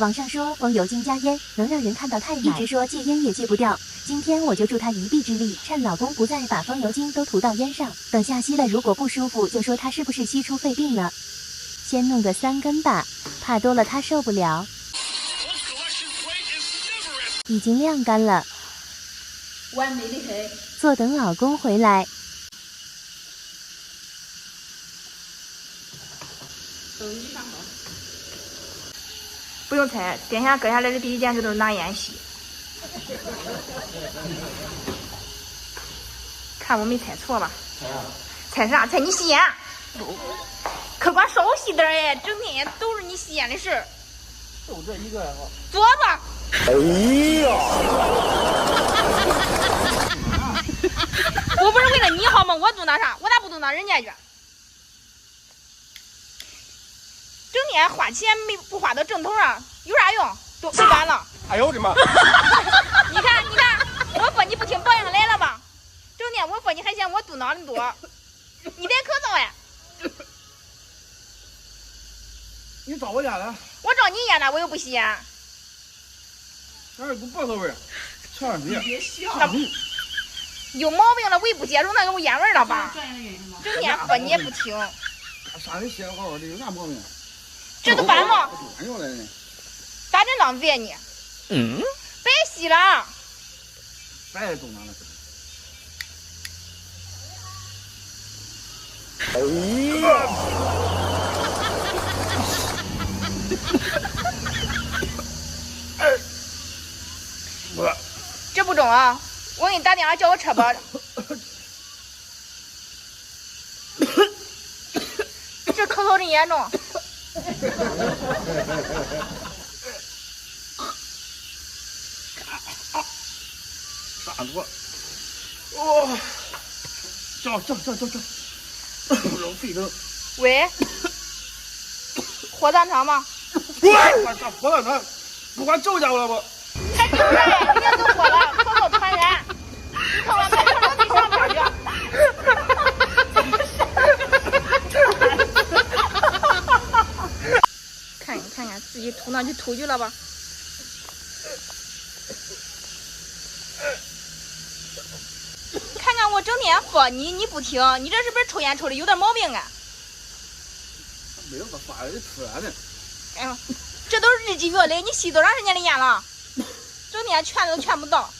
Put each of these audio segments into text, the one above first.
网上说风油精加烟能让人看到太奶，一直说戒烟也戒不掉。今天我就助她一臂之力，趁老公不在，把风油精都涂到烟上。等下吸了，如果不舒服，就说她是不是吸出肺病了。先弄个3根吧，怕多了她受不了。已经晾干了，完美的很。坐等老公回来。不用拆，点下割下来的第一件事都是拿烟吸。看我没猜错吧？猜啥？猜你吸烟？可管少吸点哎，整天都是你吸烟的事儿。就这一个呀！坐吧。哎呀！我不是为了你好吗？我嘟囔啥？我咋不嘟囔人家去？整天花钱不花到正头上，有啥用？都赔完了。哎呦我的妈！你看，我说你不听保养来了吧？整天我说你还嫌我嘟囔的多，你戴口罩呀？你找我家了？我找你烟了，我又不吸烟。哪有股薄荷味儿？千万别！别笑。有毛病了，我也不接受那种烟味了吧？整天说你也不听。啥人写好好的，有啥毛病？这都烦吗？端上来呢。咋真浪费你？白吸了。白动了。哎呀！这不中啊！我给你打电话叫我车吧。这咳嗽真严重。傻多。哦，叫，老肺疼。喂，火葬场吗？啥火葬场？不管周家了不？还就是人家都说了，咳嗽传染。你看我快到你上边去。看，自己吐上去吐去了吧。看看我整天说你不听，你这是不是抽烟抽的有点毛病啊？没有个发的突然的。哎呦，这都是日积月累，你吸多长时间的烟了？整天劝都劝不到。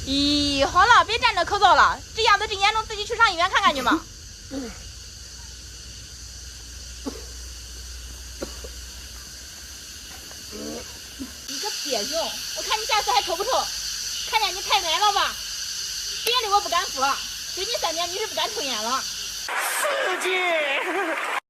咦，好了，别站着咳嗽了，这样子真严重，自己去上医院看看去吧。你个瘪熊，我看你下次还抽不抽？看见你太奶了吧？别的我不敢说，最近3年你是不敢抽烟了。刺激。